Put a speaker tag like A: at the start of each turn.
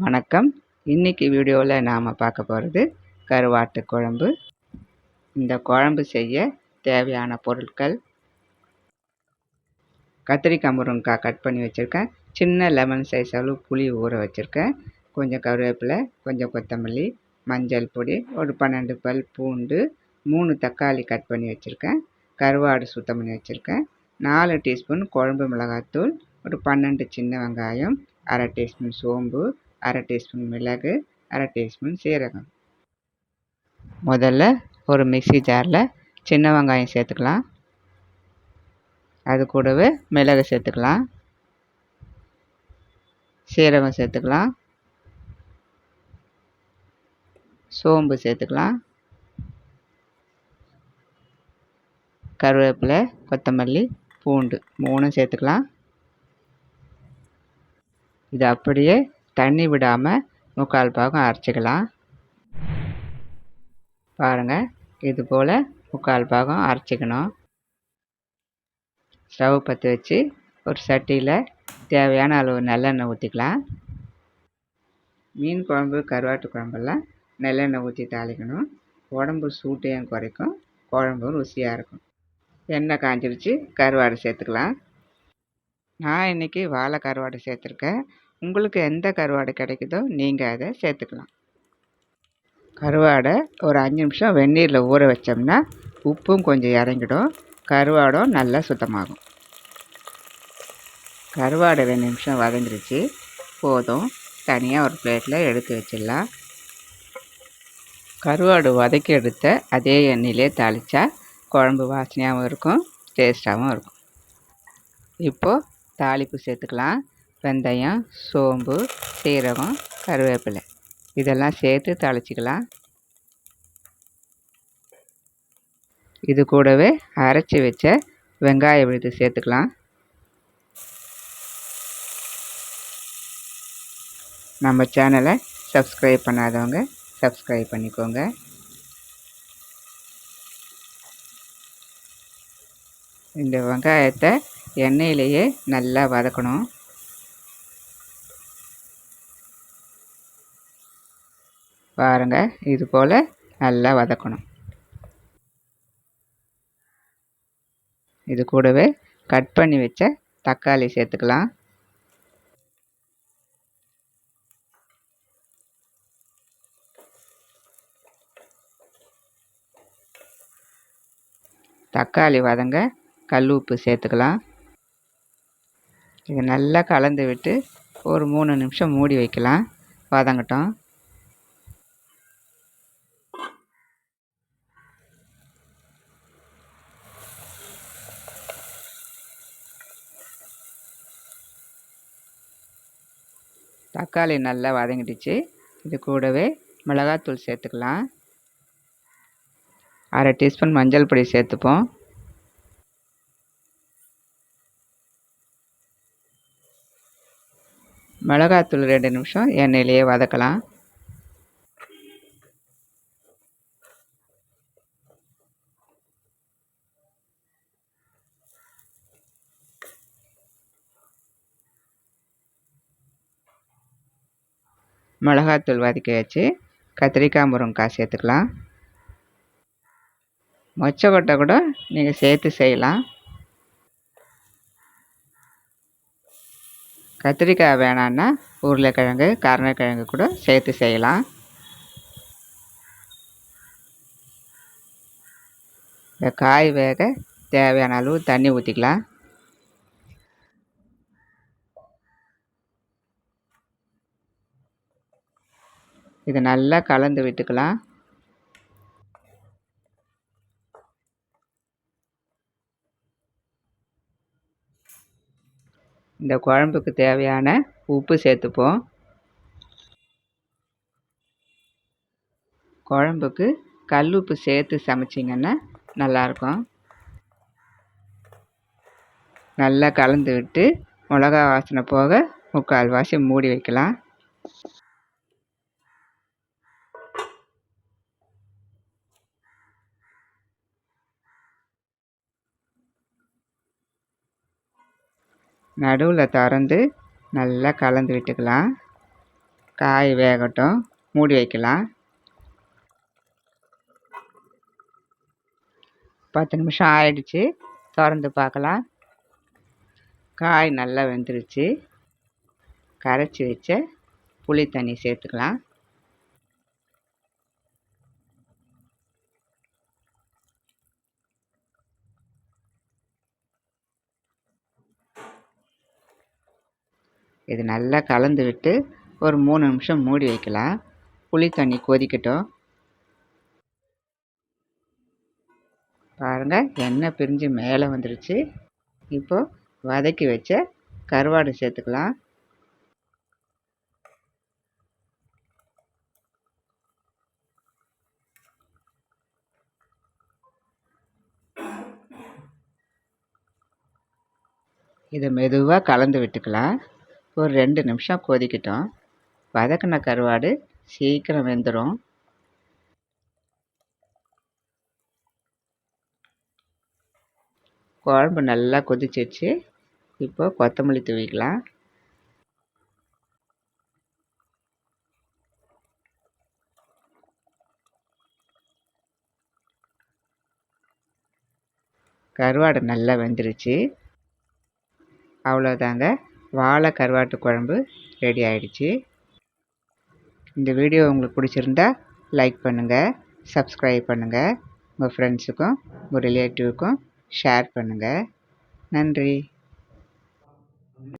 A: வணக்கம். இன்றைக்கி வீடியோவில் நாம் பார்க்க போகிறது கருவாட்டு குழம்பு. இந்த குழம்பு செய்ய தேவையான பொருட்கள்: கத்திரிக்காய், முருங்கைக்காய் கட் பண்ணி வச்சுருக்கேன். சின்ன லெமன் சைஸ் அளவு புளி ஊற வச்சுருக்கேன். கொஞ்சம் கருவேப்பிலை, கொஞ்சம் கொத்தமல்லி, மஞ்சள் பொடி, ஒரு 12 பல் பூண்டு, 3 தக்காளி கட் பண்ணி வச்சுருக்கேன். கருவாடு சுத்தம் பண்ணி வச்சுருக்கேன். 4 டீஸ்பூன் குழம்பு மிளகாத்தூள், ஒரு 12 சின்ன வெங்காயம், அரை டீஸ்பூன் சோம்பு, அரை டீஸ்பூன் மிளகு, அரை டீஸ்பூன் சீரகம். முதல்ல ஒரு மிக்ஸி ஜாரில் சின்ன வெங்காயம் சேர்த்துக்கலாம். அது கூடவே மிளகு சேர்த்துக்கலாம், சீரகம் சேர்த்துக்கலாம், சோம்பு சேர்த்துக்கலாம், கருவேப்பிலை, கொத்தமல்லி, பூண்டு 3 சேர்த்துக்கலாம். இது அப்படியே தண்ணி விடாமல் 3/4 பாகம் அரைச்சிக்கலாம். பாருங்கள், இது போல் 3/4 பாகம் அரைச்சிக்கணும். ஸ்டவ் பற்ற வச்சு ஒரு சட்டியில் தேவையான அளவு நல்லெண்ணெய் ஊற்றிக்கலாம். மீன் குழம்பு, கருவாட்டு குழம்பெல்லாம் நல்லெண்ணெய் ஊற்றி தாளிக்கணும். உடம்பு சூட்டையும் குறைக்கும், குழம்பும் ருசியாக இருக்கும். எண்ணெய் காஞ்சிருச்சு, கருவாடு சேர்த்துக்கலாம். நான் இன்றைக்கி வாழை கருவாடு சேர்த்துருக்கேன். உங்களுக்கு எந்த கருவாடு கிடைக்குதோ நீங்கள் அதை சேர்த்துக்கலாம். கருவாடை ஒரு 5 நிமிஷம் வெந்நீரில் ஊற வச்சோம்னா உப்பும் கொஞ்சம் இறங்கிடும், கருவாடும் நல்லா சுத்தமாகும். கருவாடை 2 நிமிஷம் வதங்கிருச்சு, போதும். தனியாக ஒரு பிளேட்டில் எடுத்து வச்சிடலாம். கருவாடு வதக்கி எடுத்த அதே எண்ணெயிலே தாளித்தா குழம்பு வாசனையாகவும் இருக்கும், டேஸ்ட்டாகவும் இருக்கும். இப்போது தாளிப்பு சேர்த்துக்கலாம். வெந்தயம், சோம்பு, சீரகம், கருவேப்பிலை இதெல்லாம் சேர்த்து தாளிச்சிக்கலாம். இது கூடவே அரைச்சி வச்ச வெங்காய விழுது சேர்த்துக்கலாம். நம்ம சேனலை சப்ஸ்கிரைப் பண்ணாதவங்க சப்ஸ்கிரைப் பண்ணிக்கோங்க. இந்த வெங்காயத்தை எண்ணெயிலேயே நல்லா வதக்கணும். பாருங்கள், இது போல் நல்லா வதக்கணும். இது கூடவே கட் பண்ணி வச்ச தக்காளி சேர்த்துக்கலாம். தக்காளி வதங்க கல் உப்பு சேர்த்துக்கலாம். இது நல்லா கலந்து விட்டு ஒரு 3 நிமிஷம் மூடி வைக்கலாம், வதங்கட்டும். தக்காளி நல்லா வதங்கிடுச்சு. இது கூடவே மிளகாத்தூள் சேர்த்துக்கலாம். அரை டீஸ்பூன் மஞ்சள் பொடி சேர்த்துப்போம். மிளகாத்தூள் 2 நிமிஷம் எண்ணெயிலேயே வதக்கலாம். மிளகாத்தூள் வதக்கி வச்சு கத்திரிக்காய், முருங்கைக்காய் சேர்த்துக்கலாம். மொச்சக்கொட்டை கூட நீங்கள் சேர்த்து செய்யலாம். கத்திரிக்காய் வேணான்னா உருளைக்கிழங்கு, கருணைக்கிழங்கு கூட சேர்த்து செய்யலாம். இந்த காய் வேக தேவையான அளவு தண்ணி ஊற்றிக்கலாம். இது நல்லா கலந்து விட்டுக்கலாம். இந்த குழம்புக்கு தேவையான உப்பு சேர்த்துப்போம். குழம்புக்கு கல் உப்பு சேர்த்து சமைச்சிங்கன்னா நல்லாயிருக்கும். நல்லா கலந்து விட்டு மிளகா வாசனை போக 3/4 வாசி மூடி வைக்கலாம். நடுவில் திறந்து நல்லா கலந்து விட்டுக்கலாம். காய் வேகட்டும், மூடி வைக்கலாம். 10 நிமிஷம் ஆயிடுச்சு, திறந்து பார்க்கலாம். காய் நல்லா வெந்துருச்சு. கரைச்சி வச்ச புளி தண்ணி சேர்த்துக்கலாம். இது நல்லா கலந்து விட்டு ஒரு 3 நிமிஷம் மூடி வைக்கலாம். புளி தண்ணி கொதிக்கட்டும். பாருங்கள், எண்ணெய் பிரிஞ்சு மேலே வந்துருச்சு. இப்போது வதக்கி வச்ச கருவாடு சேர்த்துக்கலாம். இதை மெதுவாக கலந்து விட்டுக்கலாம். ஒரு 2 நிமிஷம் கொதிக்கட்டும். வதக்கின கருவாடு சீக்கிரம் வெந்துடும். குழம்பு நல்லா கொதிச்சிடுச்சு. இப்போ கொத்தமல்லி தூவிக்கலாம். கருவாடு நல்லா வெந்துருச்சு. அவ்வளோதாங்க, வாழை கருவாட்டு குழம்பு ரெடி ஆயிடுச்சு. இந்த வீடியோ உங்களுக்கு பிடிச்சிருந்தா லைக் பண்ணுங்கள், சப்ஸ்கிரைப் பண்ணுங்கள், உங்கள் ஃப்ரெண்ட்ஸுக்கும் உங்கள் ரிலேட்டிவ்க்கும் ஷேர் பண்ணுங்கள். நன்றி.